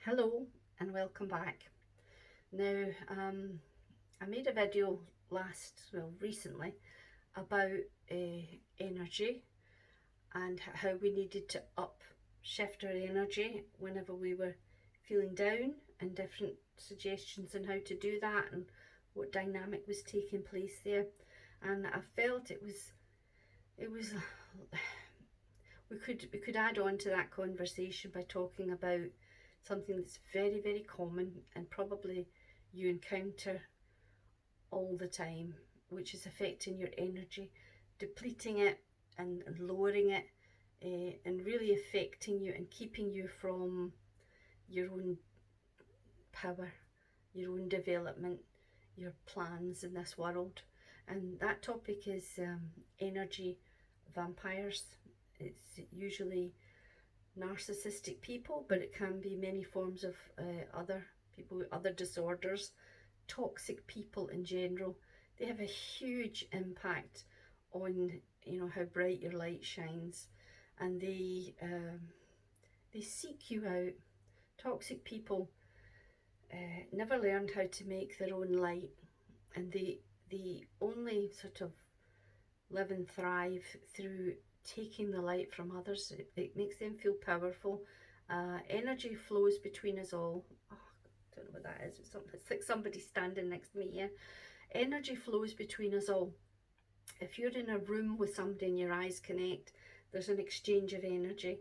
Hello and welcome back. Now, I made a video recently, about energy and how we needed to shift our energy whenever we were feeling down, and different suggestions on how to do that and what dynamic was taking place there. And I felt it was we could add on to that conversation by talking about something that's very, very common and probably you encounter all the time, which is affecting your energy, depleting it and lowering it, and really affecting you and keeping you from your own power, your own development, your plans in this world. And that topic is energy vampires. It's usually narcissistic people, but it can be many forms of other people with other disorders, toxic people in general. They have a huge impact on how bright your light shines, and they seek you out. Toxic people never learned how to make their own light, and they only sort of live and thrive through taking the light from others. It makes them feel powerful. Energy flows between us all. Oh, I don't know what that is. It's like somebody standing next to me here. Energy flows between us all. If you're in a room with somebody and your eyes connect, there's an exchange of energy.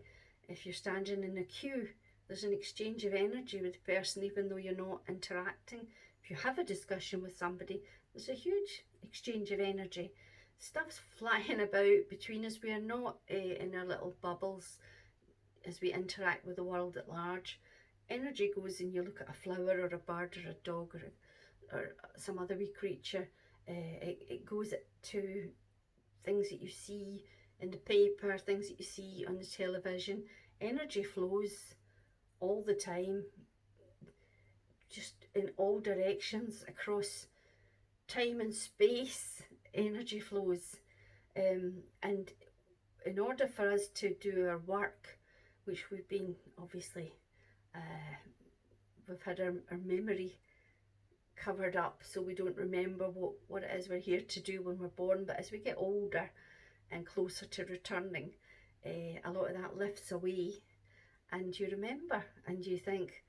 If you're standing in a queue, there's an exchange of energy with the person, even though you're not interacting. If you have a discussion with somebody, there's a huge exchange of energy. Stuff's flying about between us. We are not in our little bubbles as we interact with the world at large. Energy goes, and you look at a flower or a bird or a dog or some other wee creature. It goes to things that you see in the paper, things that you see on the television. Energy flows all the time, just in all directions across time and space. Energy flows, and in order for us to do our work, which we've been obviously we've had our memory covered up, so we don't remember what it is we're here to do when we're born. But as we get older and closer to returning, a lot of that lifts away, and you remember and you think,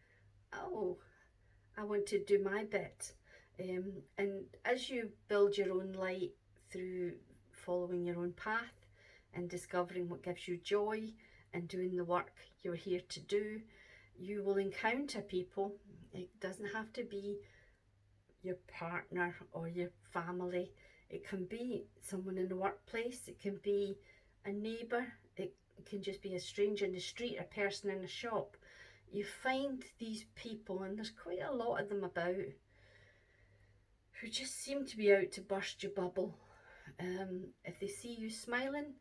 oh, I want to do my bit. And as you build your own light through following your own path and discovering what gives you joy and doing the work you're here to do, you will encounter people. It doesn't have to be your partner or your family. It can be someone in the workplace. It can be a neighbour. It can just be a stranger in the street, a person in a shop. You find these people, and there's quite a lot of them about, who just seem to be out to burst your bubble. If they see you smiling,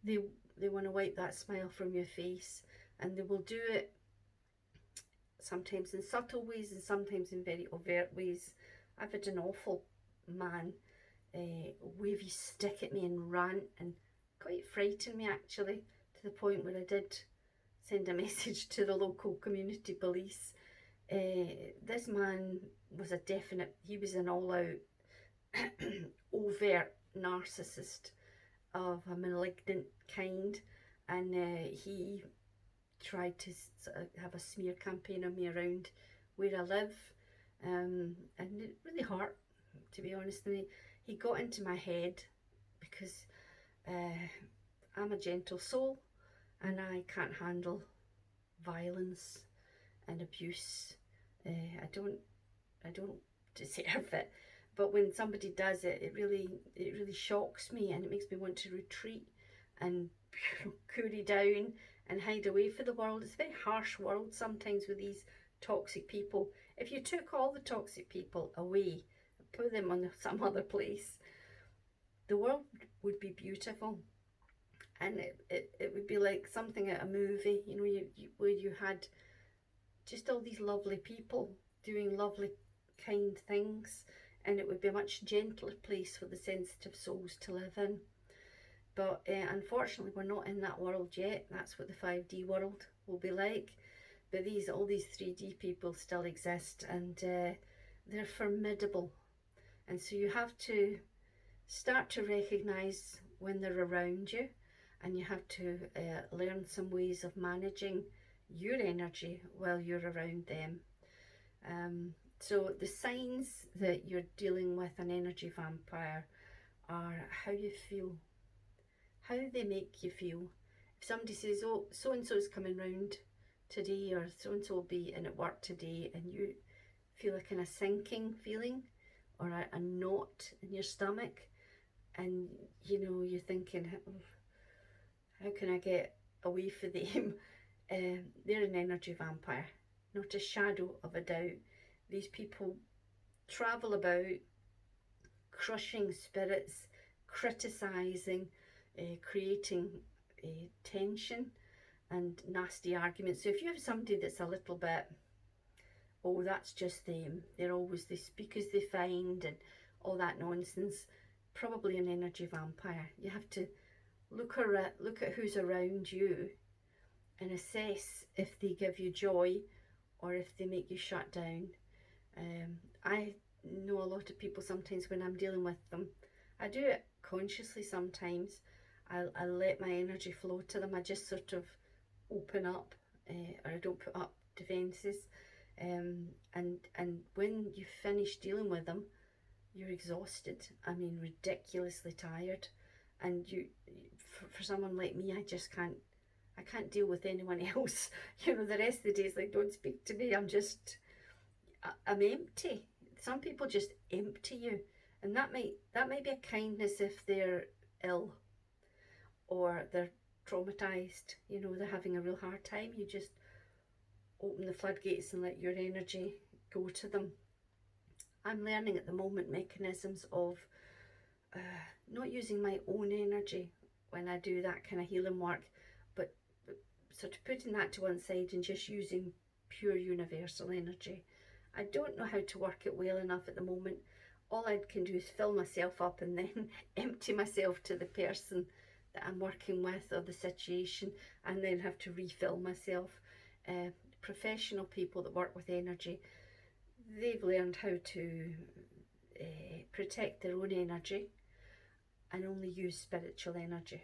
they want to wipe that smile from your face, and they will do it sometimes in subtle ways and sometimes in very overt ways. I've had an awful man wave his stick at me and rant and quite frighten me, actually, to the point where I did send a message to the local community police. This man was he was an all-out overt narcissist of a malignant kind, and he tried to have a smear campaign on me around where I live, and it really hurt, to be honest. And he got into my head because I'm a gentle soul and I can't handle violence and abuse. I don't deserve it, but when somebody does it, it really shocks me, and it makes me want to retreat and cool down and hide away for the world. It's a very harsh world sometimes with these toxic people. If you took all the toxic people away, put them on some other place, the world would be beautiful, and it would be like something out of a movie, where you had just all these lovely people doing lovely, kind things, and it would be a much gentler place for the sensitive souls to live in. But unfortunately, we're not in that world yet. That's what the 5D world will be like. But all these 3D people still exist, and they're formidable. And so you have to start to recognize when they're around you, and you have to learn some ways of managing your energy while you're around them. So the signs that you're dealing with an energy vampire are how you feel, how they make you feel. If somebody says, oh, so and so is coming round today, or so and so will be in at work today, and you feel a kind of sinking feeling or a knot in your stomach, and you're thinking, how can I get away from them? They're an energy vampire, not a shadow of a doubt. These people travel about crushing spirits, criticising, creating tension and nasty arguments. So if you have somebody that's a little bit, oh, that's just them, they speak as they find and all that nonsense, probably an energy vampire. You have to look at who's around you and assess if they give you joy or if they make you shut down. I know a lot of people sometimes when I'm dealing with them, I do it consciously sometimes. I let my energy flow to them. I just sort of open up, or I don't put up defences. And when you finish dealing with them, you're exhausted. I mean, ridiculously tired. And for someone like me, I can't deal with anyone else. The rest of the day is like, don't speak to me. I'm empty. Some people just empty you, and that might be a kindness if they're ill or they're traumatized. They're having a real hard time. You just open the floodgates and let your energy go to them. I'm learning at the moment mechanisms of not using my own energy when I do that kind of healing work, but sort of putting that to one side and just using pure universal energy. I don't know how to work it well enough at the moment. All I can do is fill myself up and then empty myself to the person that I'm working with or the situation, and then have to refill myself. Professional people that work with energy, they've learned how to protect their own energy and only use spiritual energy.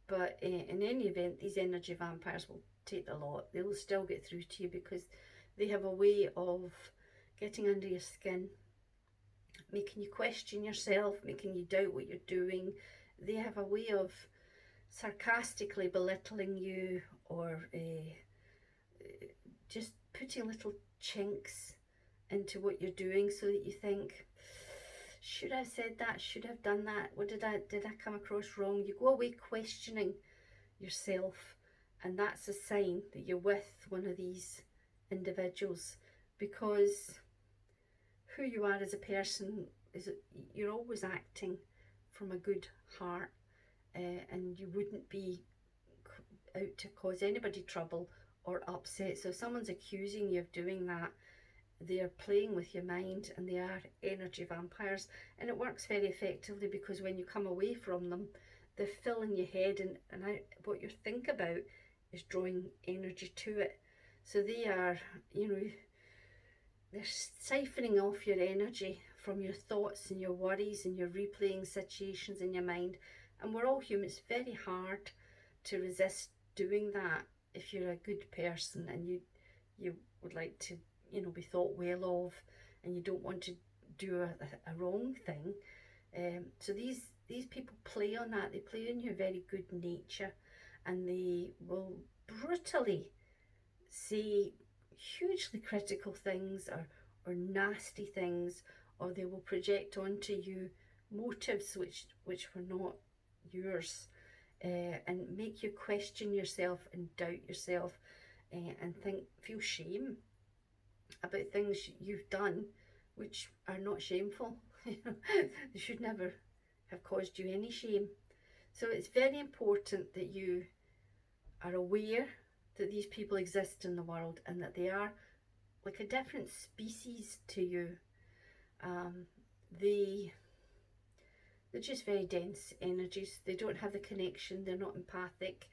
But in any event, these energy vampires will take the lot. They will still get through to you because they have a way of getting under your skin, making you question yourself, making you doubt what you're doing. They have a way of sarcastically belittling you, or just putting little chinks into what you're doing so that you think, should I have said that? Should I have done that? What did I come across wrong? You go away questioning yourself, and that's a sign that you're with one of these individuals, because who you are as a person is you're always acting from a good heart, and you wouldn't be out to cause anybody trouble or upset. So if someone's accusing you of doing that, they're playing with your mind, and they are energy vampires. And it works very effectively because when you come away from them, they're filling your head, and what you think about is drawing energy to it. So they are, they're siphoning off your energy from your thoughts and your worries, and you're replaying situations in your mind. And we're all human. It's very hard to resist doing that if you're a good person and you would like to be thought well of, and you don't want to do a wrong thing. So these people play on that. They play on your very good nature, and they will brutally say hugely critical things or nasty things, or they will project onto you motives which were not yours, and make you question yourself and doubt yourself, and feel shame about things you've done which are not shameful. They should never have caused you any shame. So it's very important that you are aware that these people exist in the world, and that they are like a different species to you. They're just very dense energies. They don't have the connection. They're not empathic.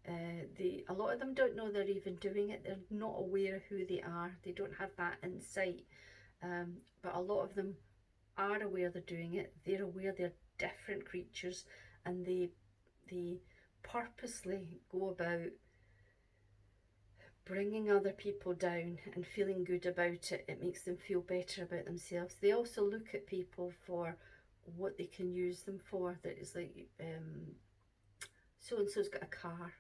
A lot of them don't know they're even doing it. They're not aware of who they are. They don't have that insight. But a lot of them are aware they're doing it. They're aware they're different creatures, and they purposely go about bringing other people down and feeling good about it. It makes them feel better about themselves. They also look at people for what they can use them for. That is like, so and so's got a car.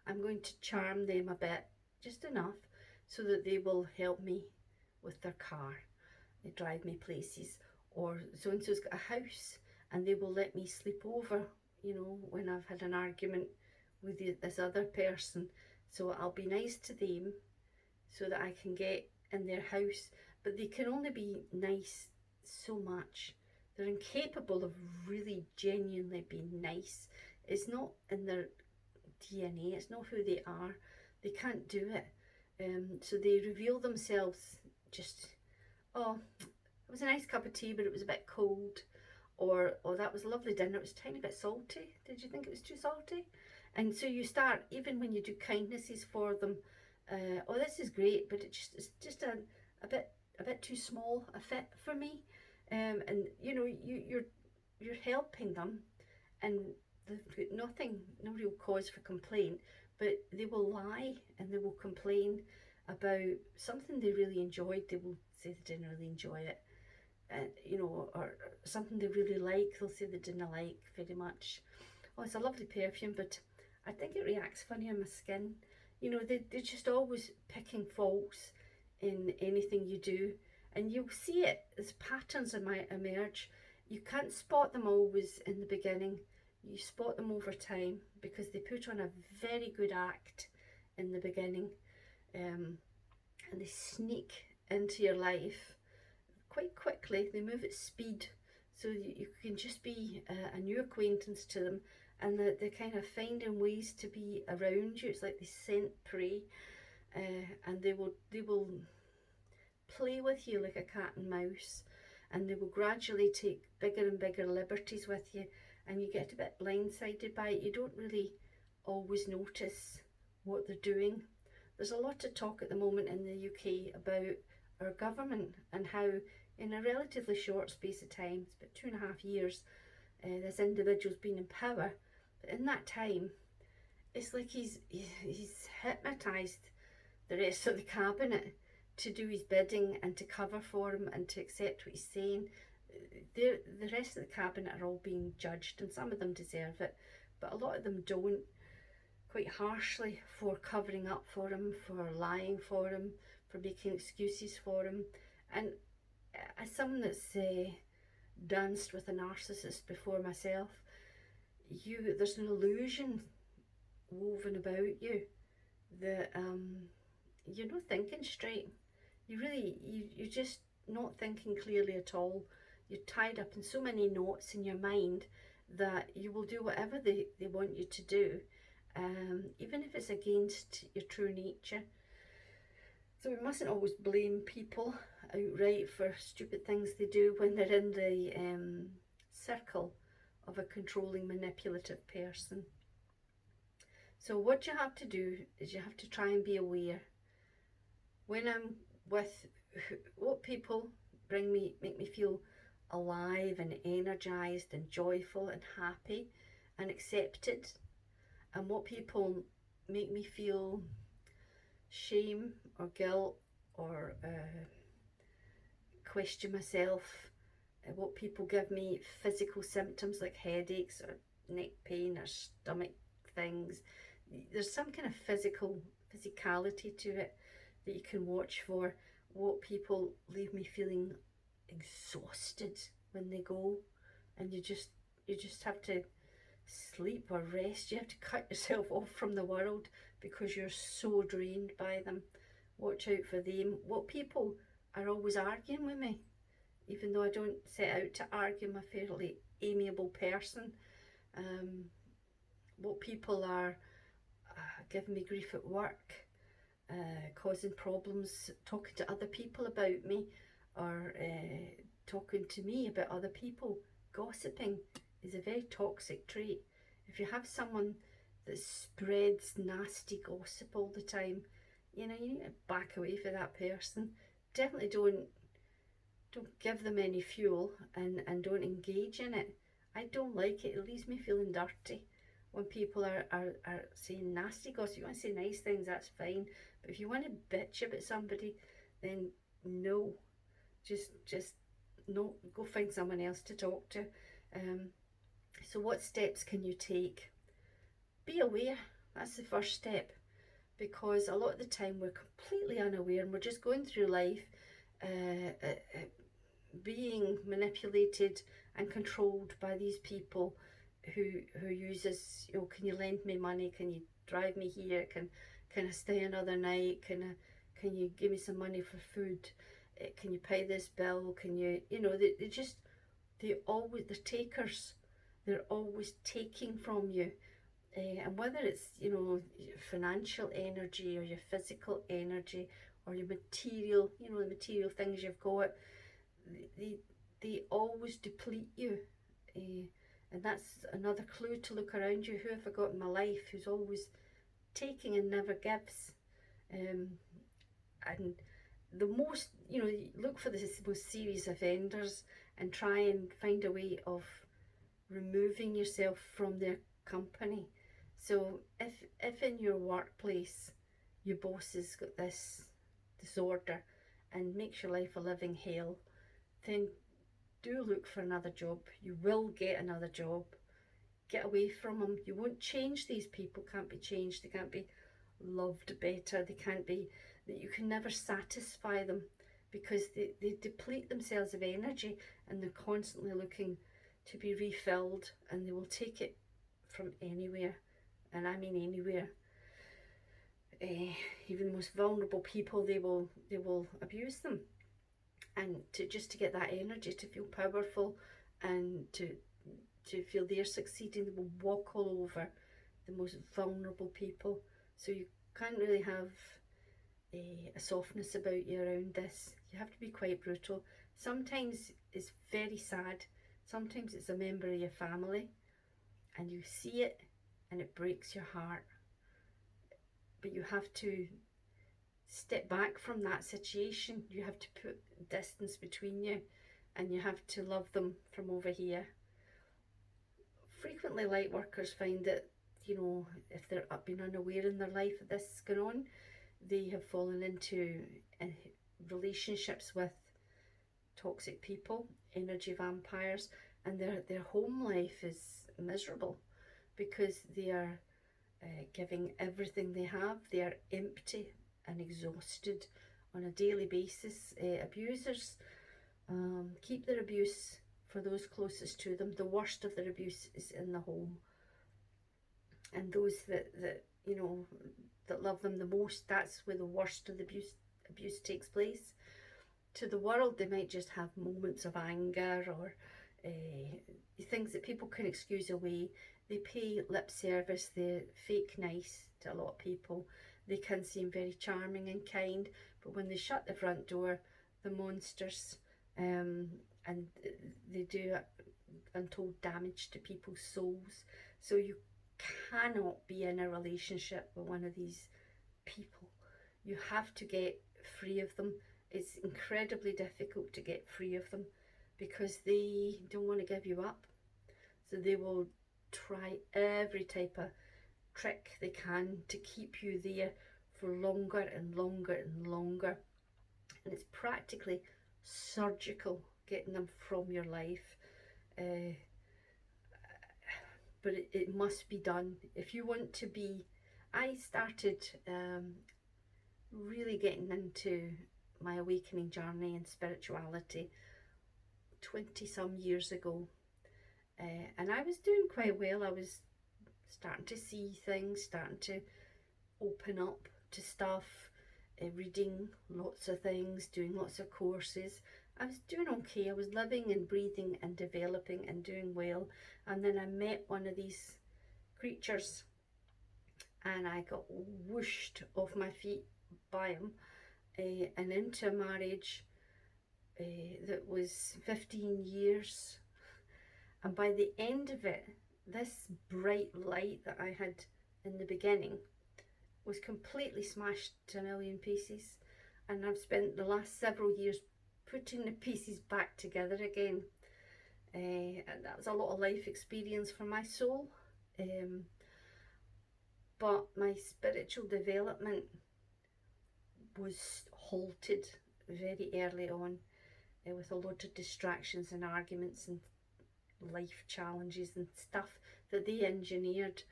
I'm going to charm them a bit, just enough, so that they will help me with their car. They drive me places. Or so and so's got a house, and they will let me sleep over, you know, when I've had an argument with this other person. So I'll be nice to them so that I can get in their house. But they can only be nice so much. They're incapable of really genuinely being nice. It's not in their DNA. It's not who they are. They can't do it. So they reveal themselves just, oh, it was a nice cup of tea, but it was a bit cold. Or, oh, that was a lovely dinner, it was a tiny bit salty. Did you think it was too salty? And so you start, even when you do kindnesses for them, oh, this is great, but it's just a bit too small a fit for me. And you know, you're helping them, and they've got no real cause for complaint, but they will lie and they will complain about something they really enjoyed. They will say they didn't really enjoy it. You know, or something they really like, they'll say they didn't like very much. Oh, it's a lovely perfume, but I think it reacts funny on my skin. You know, they're just always picking faults in anything you do, and you'll see it as patterns might emerge. You can't spot them always in the beginning. You spot them over time because they put on a very good act in the beginning, and they sneak into your life quite quickly. They move at speed, so you can just be a new acquaintance to them, and they're kind of finding ways to be around you. It's like they scent prey, and they will play with you like a cat and mouse, and they will gradually take bigger and bigger liberties with you, and you get a bit blindsided by it. You don't really always notice what they're doing. There's a lot of talk at the moment in the UK about our government and how in a relatively short space of time, it's about 2.5 years, this individual's been in power. But in that time, it's like he's hypnotised the rest of the cabinet to do his bidding and to cover for him and to accept what he's saying. The rest of the cabinet are all being judged, and some of them deserve it, but a lot of them don't, quite harshly, for covering up for him, for lying for him, for making excuses for him. And as someone that's danced with a narcissist before myself, there's an illusion woven about you that you're not thinking straight. You're just not thinking clearly at all. You're tied up in so many knots in your mind that you will do whatever they want you to do, even if it's against your true nature. So we mustn't always blame people outright for stupid things they do when they're in the circle of a controlling, manipulative person. So what you have to do is you have to try and be aware. When I'm with what people make me feel alive and energized and joyful and happy and accepted, and what people make me feel shame or guilt or question myself, what people give me physical symptoms like headaches or neck pain or stomach things. There's some kind of physicality to it that you can watch for. What people leave me feeling exhausted when they go, and you just have to sleep or rest. You have to cut yourself off from the world because you're so drained by them. Watch out for them. What people are always arguing with me, even though I don't set out to argue. I'm a fairly amiable person. What people are giving me grief at work, causing problems, talking to other people about me, or talking to me about other people. Gossiping is a very toxic trait. If you have someone that spreads nasty gossip all the time, you know, you need to back away from that person. Definitely don't give them any fuel, and don't engage in it. I don't like it. It leaves me feeling dirty when people are saying nasty gossip. You want to say nice things, that's fine. But if you want to bitch about somebody, then no. Just no, go find someone else to talk to. Um, so what steps can you take? Be aware. That's the first step, because a lot of the time we're completely unaware and we're just going through life being manipulated and controlled by these people who uses, you know, can you lend me money, can you drive me here, can I stay another night, can you give me some money for food, can you pay this bill, can you, you know, they just, they're takers. They're always taking from you. And whether it's, you know, your financial energy or your physical energy or your material, you know, the material things you've got, they they always deplete you. Uh, and that's another clue to look around you. Who have I got in my life who's always taking and never gives? And the most, you know, look for the most serious offenders and try and find a way of removing yourself from their company. So if in your workplace your boss has got this disorder and makes your life a living hell, then do look for another job. You will get another job. Get away from them. You won't change these people. Can't be changed. They can't be loved better. They can't be, that you can never satisfy them, because they deplete themselves of energy and they're constantly looking to be refilled, and they will take it from anywhere, and I mean anywhere. Even the most vulnerable people, they will abuse them, and to get that energy, to feel powerful and to feel they're succeeding, they will walk all over the most vulnerable people. So you can't really have a softness about you around this. You have to be quite brutal. Sometimes it's very sad. Sometimes it's a member of your family and you see it and it breaks your heart. But you have to step back from that situation. You have to put distance between you, and you have to love them from over here. Frequently light workers find that, you know, if they're been unaware in their life of this going on, they have fallen into relationships with toxic people, energy vampires, and their home life is miserable because they are giving everything they have. They are empty and exhausted on a daily basis. Abusers keep their abuse for those closest to them. The worst of their abuse is in the home, and those that you know that love them the most, that's where the worst of the abuse takes place. To the world, they might just have moments of anger or things that people can excuse away. They pay lip service, they're fake nice to a lot of people. They can seem very charming and kind, but when they shut the front door, the monsters, and they do untold damage to people's souls. So you cannot be in a relationship with one of these people. You have to get free of them. It's incredibly difficult to get free of them because they don't want to give you up. So they will try every type of trick they can to keep you there for longer and longer and longer. And it's practically surgical getting them from your life. But it must be done. If you want to be, I started really getting into my awakening journey and spirituality 20 some years ago, and I was doing quite well. I was starting to see things, starting to open up to stuff, reading lots of things, doing lots of courses. I was doing okay. I was living and breathing and developing and doing well. And then I met one of these creatures and I got whooshed off my feet by him and into a marriage that was 15 years. And by the end of it, this bright light that I had in the beginning was completely smashed to a million pieces, and I've spent the last several years putting the pieces back together again. And that was a lot of life experience for my soul. But my spiritual development was halted very early on, with a lot of distractions and arguments and life challenges and stuff that they engineered.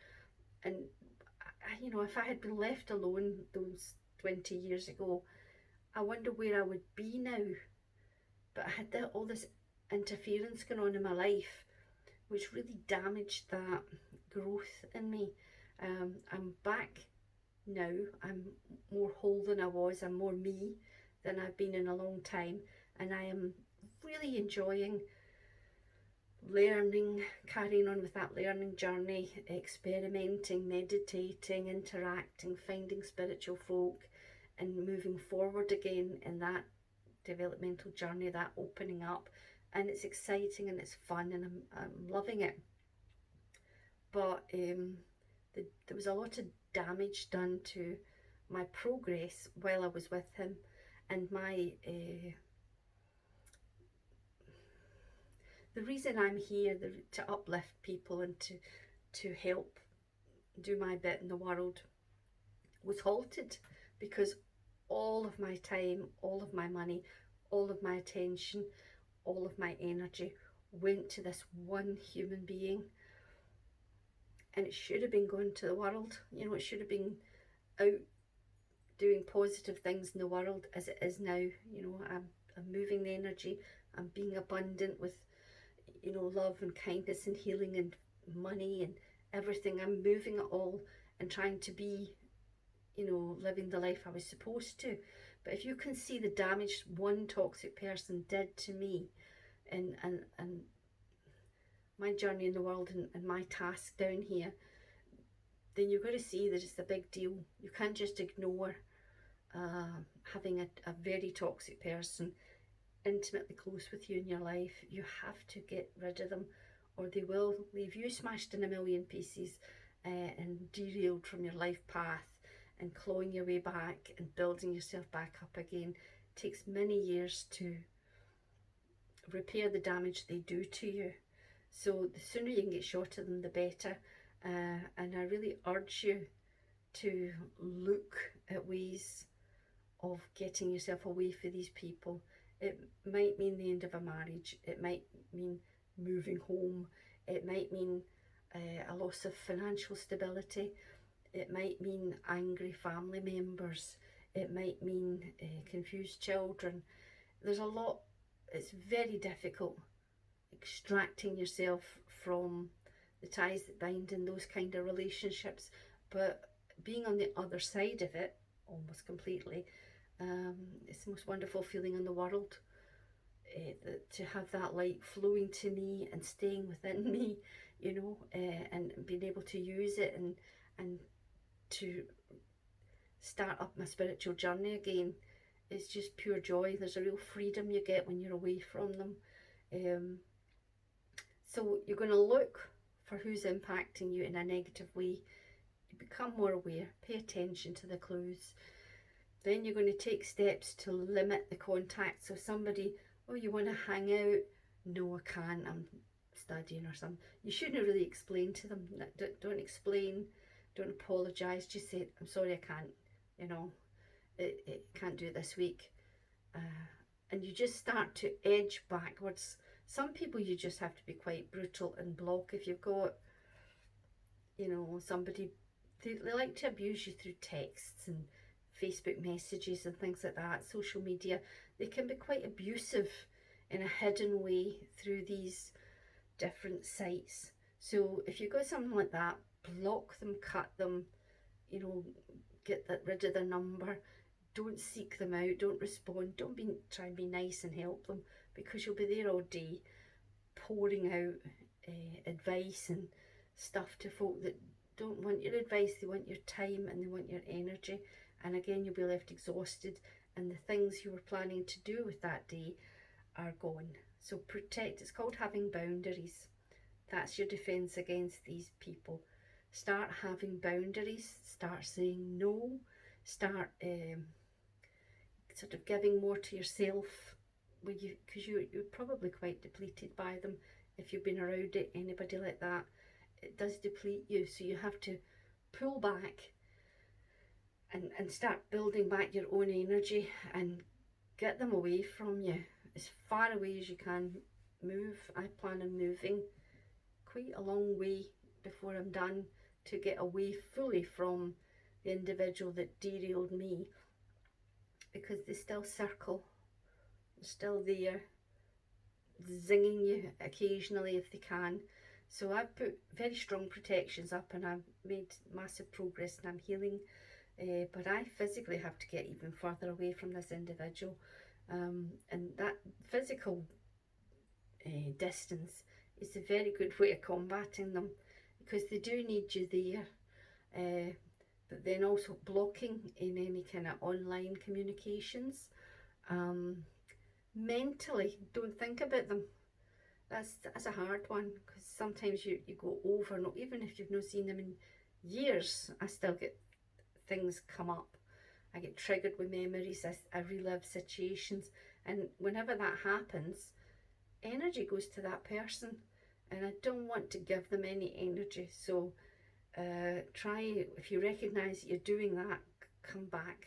And you know, if I had been left alone those 20 years ago, I wonder where I would be now. But I had all this interference going on in my life, which really damaged that growth in me. I'm back now. I'm more whole than I was. I'm more me than I've been in a long time. And I am really enjoying learning, carrying on with that learning journey, experimenting, meditating, interacting, finding spiritual folk, and moving forward again in that developmental journey, that opening up. And it's exciting and it's fun, and I'm loving it. But there was a lot of damage done to my progress while I was with him, and my the reason I'm here, to uplift people and to help do my bit in the world, was halted because all of my time, all of my money, all of my attention, all of my energy went to this one human being. And it should have been going to the world. You know, it should have been out doing positive things in the world as it is now. You know, I'm moving the energy. I'm being abundant with, you know, love and kindness and healing and money and everything. I'm moving it all and trying to be, you know, living the life I was supposed to. But if you can see the damage one toxic person did to me, and my journey in the world, and my task down here, then you've got to see that it's a big deal. You can't just ignore having a very toxic person intimately close with you in your life. You have to get rid of them, or they will leave you smashed in a million pieces, and derailed from your life path, and clawing your way back and building yourself back up again. It takes many years to repair the damage they do to you. So the sooner you can get short of them, the better. And I really urge you to look at ways of getting yourself away from these people. It might mean the end of a marriage. It might mean moving home. It might mean a loss of financial stability. It might mean angry family members. It might mean confused children. There's a lot. It's very difficult extracting yourself from the ties that bind in those kind of relationships, but being on the other side of it almost completely, it's the most wonderful feeling in the world, to have that light flowing to me and staying within me, you know, and being able to use it and to start up my spiritual journey again. It's just pure joy. There's a real freedom you get when you're away from them. So you're going to look for who's impacting you in a negative way. You become more aware, pay attention to the clues. Then you're going to take steps to limit the contact. So somebody, oh, you want to hang out? No, I can't, I'm studying or something. You shouldn't really explain to them. Don't explain, don't apologise, just say, I'm sorry, I can't, you know, it can't do it this week. And you just start to edge backwards. Some people you just have to be quite brutal and block. If you've got, you know, somebody, they like to abuse you through texts and Facebook messages and things like that, social media. They can be quite abusive in a hidden way through these different sites. So if you've got something like that, block them, cut them, you know, get rid of their number. Don't seek them out, don't respond, don't try and be nice and help them, because you'll be there all day pouring out advice and stuff to folk that don't want your advice. They want your time and they want your energy, and again you'll be left exhausted, and the things you were planning to do with that day are gone. So protect. It's called having boundaries. That's your defense against these people. Start having boundaries, start saying no, start sort of giving more to yourself, because you're probably quite depleted by them. If you've been around anybody like that, it does deplete you, so you have to pull back and start building back your own energy and get them away from you as far away as you can. Move. I plan on moving quite a long way before I'm done to get away fully from the individual that derailed me, because they still circle, they're still there, zinging you occasionally if they can. So I've put very strong protections up and I've made massive progress and I'm healing, but I physically have to get even further away from this individual, and that physical distance is a very good way of combating them, because they do need you there, but then also blocking in any kind of online communications. Mentally, don't think about them. That's a hard one, because sometimes you go over, and even if you've not seen them in years, I still get things come up. I get triggered with memories, I relive situations, and whenever that happens, energy goes to that person, and I don't want to give them any energy. So try, if you recognize that you're doing that, come back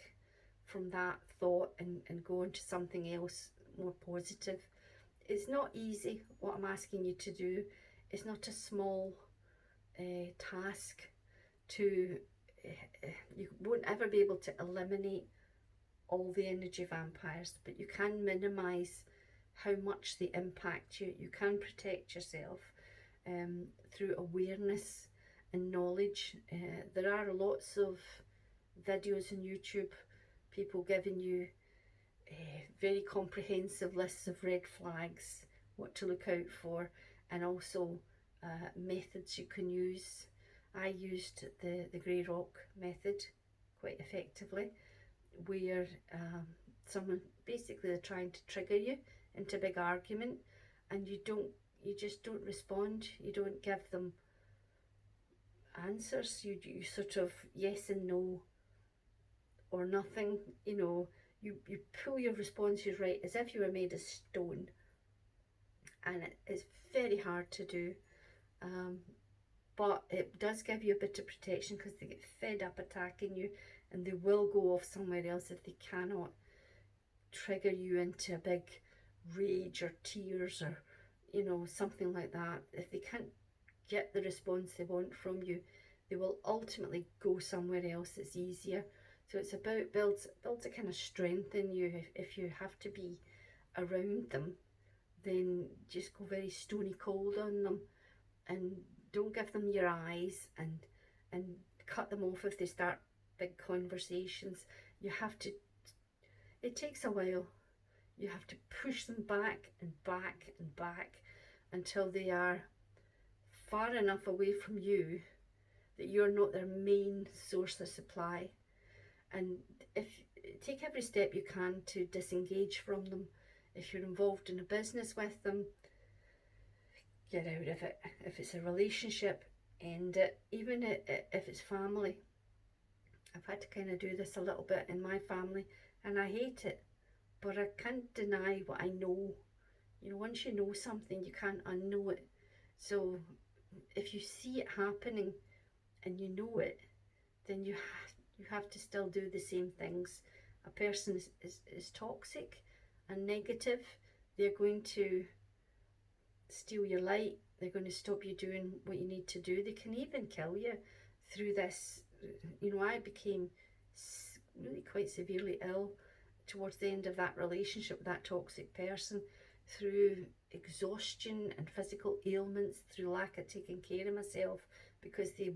from that thought and go into something else more positive. It's not easy what I'm asking you to do. It's not a small task to, you won't ever be able to eliminate all the energy vampires, but you can minimize how much they impact you. You can protect yourself through awareness and knowledge. There are lots of videos on YouTube, people giving you very comprehensive lists of red flags, what to look out for, and also methods you can use. I used the grey rock method quite effectively, where someone basically they're trying to trigger you into a big argument, and you just don't respond. You don't give them answers. You sort of yes and no or nothing. You pull your responses right as if you were made of stone, and it's very hard to do, but it does give you a bit of protection, because they get fed up attacking you and they will go off somewhere else if they cannot trigger you into a big rage or tears or something like that. If they can't get the response they want from you, they will ultimately go somewhere else that's easier. So it's about builds a kind of strength in you. If you have to be around them, then just go very stony cold on them, and don't give them your eyes, and cut them off if they start big conversations. You have to, it takes a while. You have to push them back and back and back until they are far enough away from you that you're not their main source of supply. And if take every step you can to disengage from them. If you're involved in a business with them, get out of it. If it's a relationship, end it. Even if it's family. I've had to kind of do this a little bit in my family, and I hate it, but I can't deny what I know. Once you know something, you can't unknow it. So if you see it happening and you know it, then you have to still do the same things. A person is toxic and negative. They're going to steal your light. They're going to stop you doing what you need to do. They can even kill you through this. I became really quite severely ill towards the end of that relationship with that toxic person, through exhaustion and physical ailments, through lack of taking care of myself, because they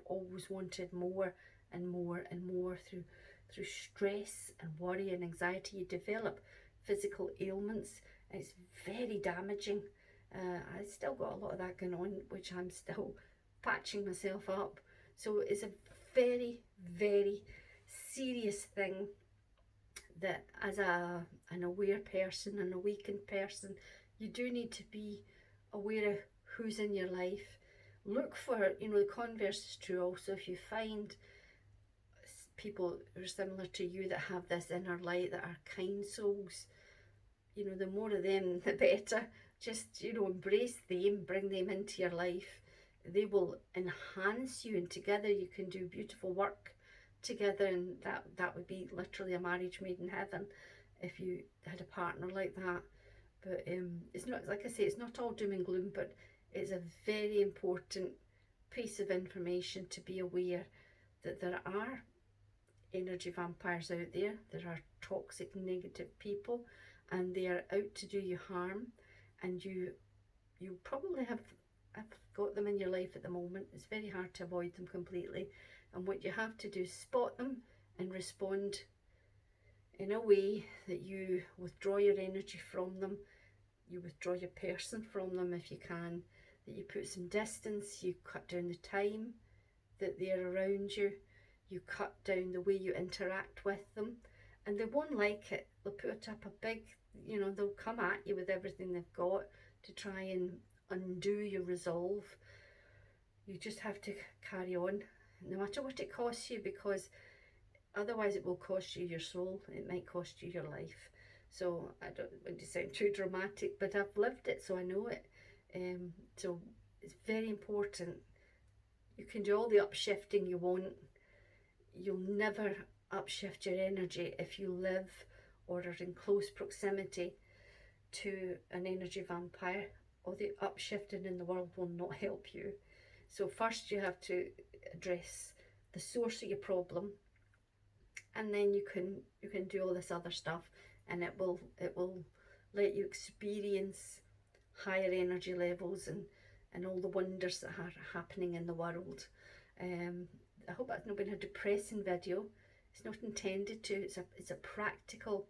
always wanted more and more and more. Through stress and worry and anxiety, you develop physical ailments, and it's very damaging. I still got a lot of that going on, which I'm still patching myself up. So it's a very, very serious thing that as an aware person, an awakened person, you do need to be aware of who's in your life. look for, you know, the converse is true also. If you find people who are similar to you that have this inner light, that are kind souls, you know, the more of them the better. Just, you know, embrace them, bring them into your life. They will enhance you, and together you can do beautiful work together, and that would be literally a marriage made in heaven if you had a partner like that. But it's not, like I say, it's not all doom and gloom, but it's a very important piece of information to be aware that there are energy vampires out there. There are toxic, negative people, and they are out to do you harm. And you probably have got them in your life at the moment. It's very hard to avoid them completely. And what you have to do is spot them and respond in a way that you withdraw your energy from them, you withdraw your person from them if you can, that you put some distance, you cut down the time that they're around you, you cut down the way you interact with them, and they won't like it. They'll put up a big, you know, they'll come at you with everything they've got to try and undo your resolve. You just have to carry on, no matter what it costs you, because otherwise it will cost you your soul. It might cost you your life. So I don't want to sound too dramatic, but I've lived it, so I know it. So it's very important. You can do all the upshifting you want. You'll never upshift your energy if you live or are in close proximity to an energy vampire. All the upshifting in the world will not help you. So first you have to address the source of your problem, and then you can do all this other stuff, and it will let you experience higher energy levels and all the wonders that are happening in the world. I hope that's not been a depressing video. It's not intended to. It's a practical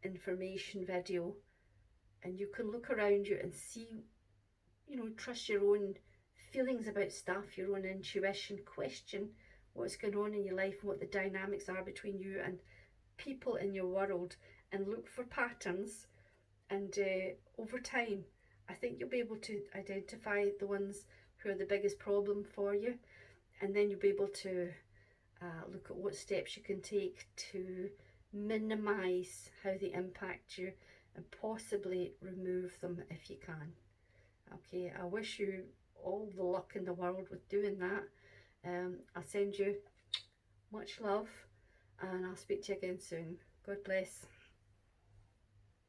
information video, and you can look around you and see, you know, trust your own feelings about stuff, your own intuition, question what's going on in your life and what the dynamics are between you and people in your world, and look for patterns. And over time, I think you'll be able to identify the ones who are the biggest problem for you, and then you'll be able to look at what steps you can take to minimize how they impact you and possibly remove them if you can. Okay, I wish you all the luck in the world with doing that. I'll send you much love, and I'll speak to you again soon. God bless.